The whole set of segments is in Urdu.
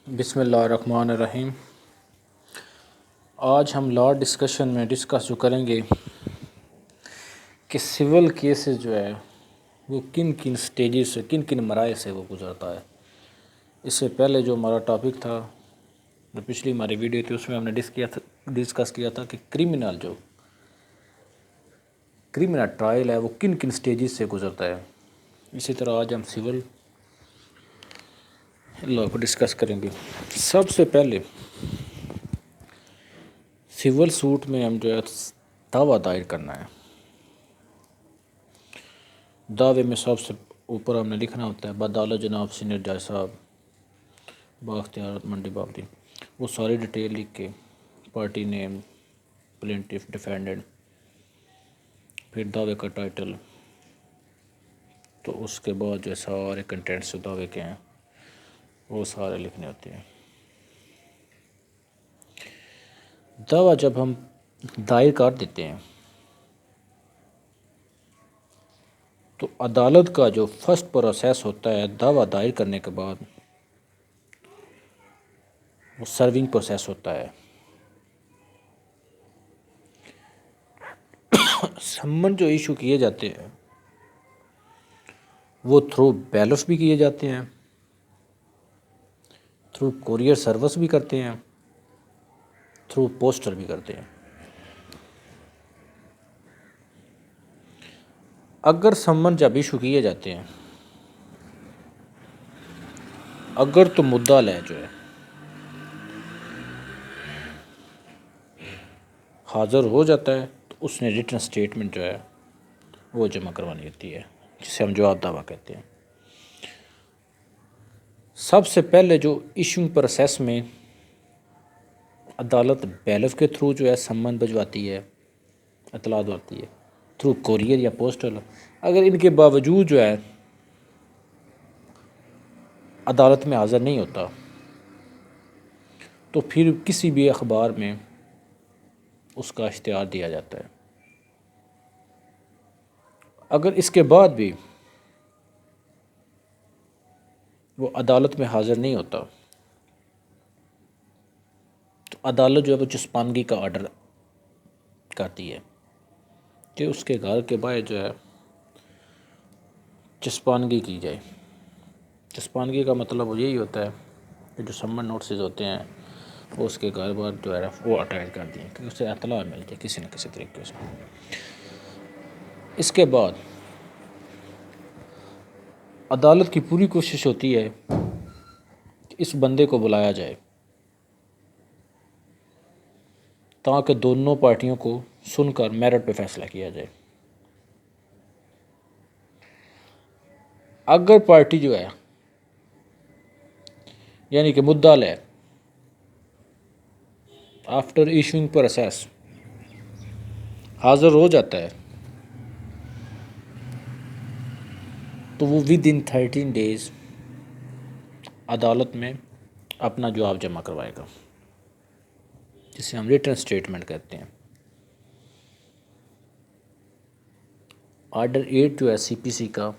بسم اللہ الرحمن الرحیم۔ آج ہم لا ڈسکشن میں ڈسکس جو کریں گے کہ سول کیسز جو ہے وہ کن کن سٹیجز سے کن کن مراحل سے وہ گزرتا ہے۔ اس سے پہلے جو ہمارا ٹاپک تھا، جو پچھلی ہماری ویڈیو تھی، اس میں ہم نے ڈسکس کیا تھا کہ کرمنل ٹرائل ہے وہ کن کن سٹیجز سے گزرتا ہے۔ اسی طرح آج ہم سول لا کو ڈسکس کریں گے۔ سب سے پہلے سول سوٹ میں ہم جو ہے دعویٰ دائر کرنا ہے۔ دعوے میں سب سے اوپر ہم نے لکھنا ہوتا ہے بدعلت جناب سینئر جج صاحب بااختیار منڈی بابدی، وہ ساری ڈیٹیل لکھ کے پارٹی نیم، پلینٹف، ڈیفینڈنٹ، پھر دعوے کا ٹائٹل، تو اس کے بعد جو ہے سارے کنٹینٹس دعوے کے ہیں وہ سارے لکھنے ہوتے ہیں۔ دعویٰ جب ہم دائر کر دیتے ہیں تو عدالت کا جو فرسٹ پروسیس ہوتا ہے دعویٰ دائر کرنے کے بعد، وہ سرونگ پروسیس ہوتا ہے۔ سمن جو ایشو کیے جاتے ہیں وہ تھرو بیلف بھی کیے جاتے ہیں، تھرو کوریئر سروس بھی کرتے ہیں، تھرو پوسٹل بھی کرتے ہیں۔ اگر سمن جب ایشو کیے جاتے ہیں، اگر تو مدعا لے جو ہے حاضر ہو جاتا ہے تو اس نے ریٹن سٹیٹمنٹ جو ہے وہ جمع کروانی ہوتی ہے، جسے ہم جواب دعویٰ کہتے ہیں۔ سب سے پہلے جو ایشوئنگ پروسیس میں عدالت بیلف کے تھرو جو ہے سمن بھجواتی ہے، اطلاع دلاتی ہے، تھرو کوریئر یا پوسٹل۔ اگر ان کے باوجود جو ہے عدالت میں حاضر نہیں ہوتا تو پھر کسی بھی اخبار میں اس کا اشتہار دیا جاتا ہے۔ اگر اس کے بعد بھی وہ عدالت میں حاضر نہیں ہوتا تو عدالت جو ہے وہ چسپاندگی کا آرڈر کرتی ہے کہ اس کے گھر کے باہر جو ہے چسپاندگی کی جائے۔ چسپاندگی کا مطلب یہی ہوتا ہے کہ جو سمن نوٹسز ہوتے ہیں وہ اس کے گھر بار جو ہے وہ اٹیچ کر دیں کہ اسے اطلاع مل جائے کسی نہ کسی طریقے سے۔ اس کے بعد عدالت کی پوری کوشش ہوتی ہے کہ اس بندے کو بلایا جائے تاکہ دونوں پارٹیوں کو سن کر میرٹ پہ فیصلہ کیا جائے۔ اگر پارٹی جو ہے یعنی کہ مدعا لے آفٹر ایشوئنگ پروسیس حاضر ہو جاتا ہے تو وہ ود ان 13 days عدالت میں اپنا جواب جمع کروائے گا، جسے ہم ریٹن سٹیٹمنٹ کہتے ہیں۔ آرڈر 8 جو ہے سی پی سی کا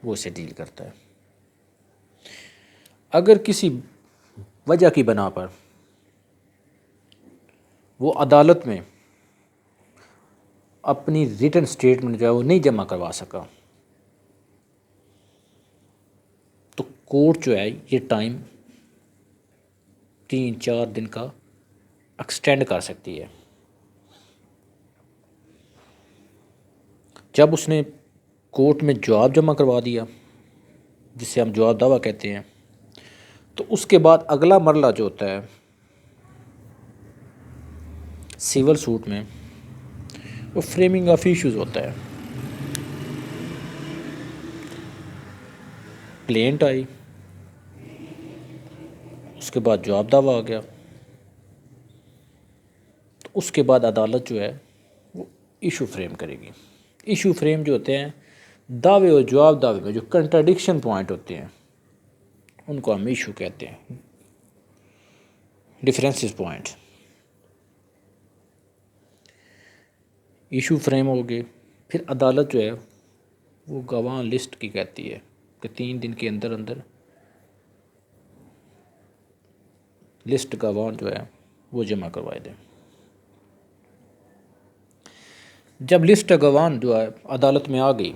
وہ اسے ڈیل کرتا ہے۔ اگر کسی وجہ کی بنا پر وہ عدالت میں اپنی ریٹن سٹیٹمنٹ جو ہے وہ نہیں جمع کروا سکا تو کورٹ جو ہے یہ ٹائم 3-4 دن کا ایکسٹینڈ کر سکتی ہے۔ جب اس نے کورٹ میں جواب جمع کروا دیا، جسے ہم جواب دعویٰ کہتے ہیں، تو اس کے بعد اگلا مرحلہ جو ہوتا ہے سول سوٹ میں وہ فریمنگ آف ایشوز ہوتا ہے۔ پلینٹ آئی، اس کے بعد جواب دعویٰ آ گیا، تو اس کے بعد عدالت جو ہے وہ ایشو فریم کرے گی۔ ایشو فریم جو ہوتے ہیں دعوے اور جواب دعوے میں جو کنٹراڈکشن پوائنٹ ہوتے ہیں ان کو ہم ایشو کہتے ہیں، ڈفرینسز پوائنٹ۔ ایشو فریم ہو گئے، پھر عدالت جو ہے وہ گواہ لسٹ کی کہتی ہے کہ 3 دن کے اندر اندر لسٹ گواہ جو ہے وہ جمع کروائے دیں۔ جب لسٹ گواہ جو ہے عدالت میں آ گئی،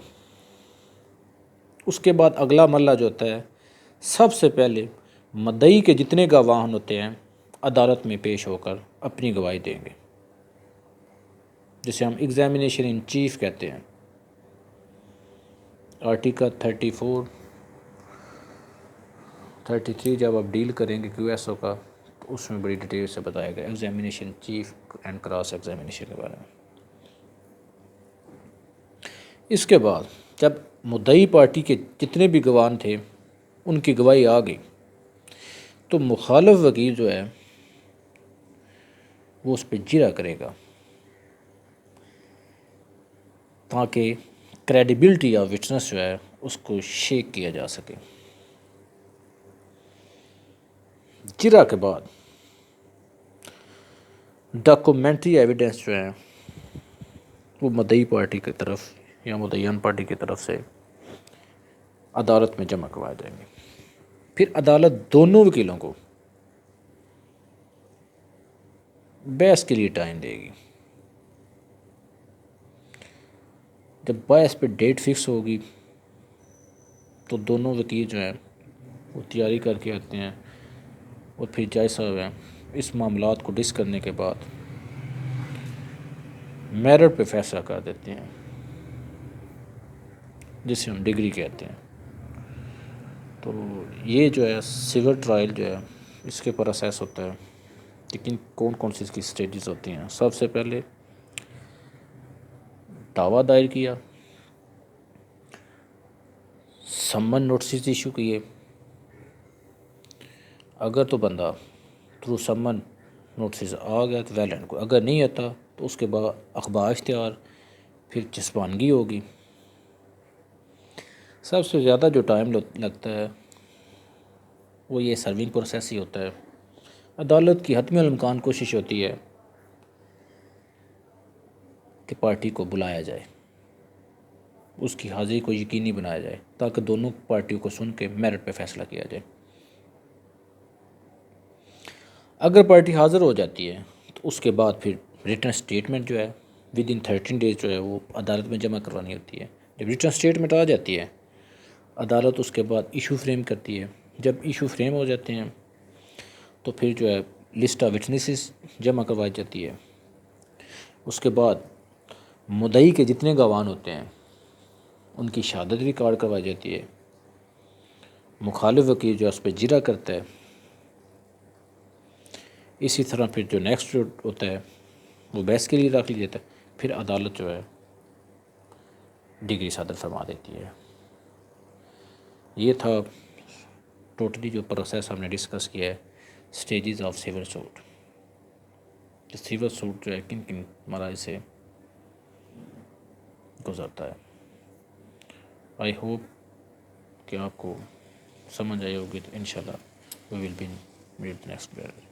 اس کے بعد اگلا مرحلہ جو ہوتا ہے، سب سے پہلے مدعی کے جتنے گواہ ہوتے ہیں عدالت میں پیش ہو کر اپنی گواہی دیں گے، جسے ہم ایگزامینیشن ان چیف کہتے ہیں۔ آرٹیکل 34 33 جب آپ ڈیل کریں گے کیو ایس او کا، تو اس میں بڑی ڈیٹیل سے بتایا گیا examination chief and cross examination کے بارے میں۔ اس کے بعد جب مدعی پارٹی کے جتنے بھی گواہ تھے ان کی گواہی آ گئی، تو مخالف وکیل جو ہے وہ اس پہ جرا کرے گا تاکہ کریڈیبلٹی آف وٹنس جو ہے اس کو شیک کیا جا سکے۔ جرا کے بعد ڈاکومنٹری ایویڈنس جو ہے وہ مدعی پارٹی کی طرف یا مدعیان پارٹی کی طرف سے عدالت میں جمع کروائے جائیں گے۔ پھر عدالت دونوں وکیلوں کو بحث کے لیے ٹائم دے گی۔ جب بحث پہ ڈیٹ فکس ہوگی تو دونوں وکیل جو ہیں وہ تیاری کر کے آتے ہیں، اور پھر جج صاحب ہیں اس معاملات کو ڈسکس کرنے کے بعد میرٹ پہ فیصلہ کر دیتے ہیں، جسے ہم ڈگری کہتے ہیں۔ تو یہ جو ہے سول ٹرائل جو ہے اس کے پروسیس ہوتا ہے، لیکن کون کون سی اس کی سٹیجز ہوتی ہیں۔ سب سے پہلے دعویٰ دائر کیا، سمن نوٹسز ایشو کیے، اگر تو بندہ تھرو سمن نوٹسز آ گیا تو ویل اینڈ گڈ، اگر نہیں آتا تو اس کے بعد اخبار اشتہار، پھر چسپانگی ہوگی۔ سب سے زیادہ جو ٹائم لگتا ہے وہ یہ سرونگ پروسیس ہی ہوتا ہے۔ عدالت کی حتمی الامکان کوشش ہوتی ہے کہ پارٹی کو بلایا جائے، اس کی حاضری کو یقینی بنایا جائے تاکہ دونوں پارٹیوں کو سن کے میرٹ پہ فیصلہ کیا جائے۔ اگر پارٹی حاضر ہو جاتی ہے تو اس کے بعد پھر ریٹن اسٹیٹمنٹ جو ہے ود ان 13 ڈیز جو ہے وہ عدالت میں جمع کروانی ہوتی ہے۔ جب ریٹن اسٹیٹمنٹ آ جاتی ہے، عدالت اس کے بعد ایشو فریم کرتی ہے۔ جب ایشو فریم ہو جاتے ہیں تو پھر جو ہے لسٹ آف وٹنسز جمع کروائی جاتی ہے۔ اس کے بعد مدعی کے جتنے گواہ ہوتے ہیں ان کی شہادت ریکارڈ کروائی جاتی ہے۔ مخالف وکیل جو ہے اس پہ جرا کرتا ہے۔ اسی طرح پھر جو نیکسٹ جو ہوتا ہے وہ بحث کے لیے رکھ لیا جاتا ہے، پھر عدالت جو ہے ڈگری صادر فرما دیتی ہے۔ یہ تھا ٹوٹلی جو پروسیس ہم نے ڈسکس کیا ہے stages of civil suit. Civil suit جو ہے کن کن مراحل سے گزرتا ہے۔ آئی ہوپ کہ آپ کو سمجھ آئی ہوگی، تو انشاءاللہ we will be meet next video.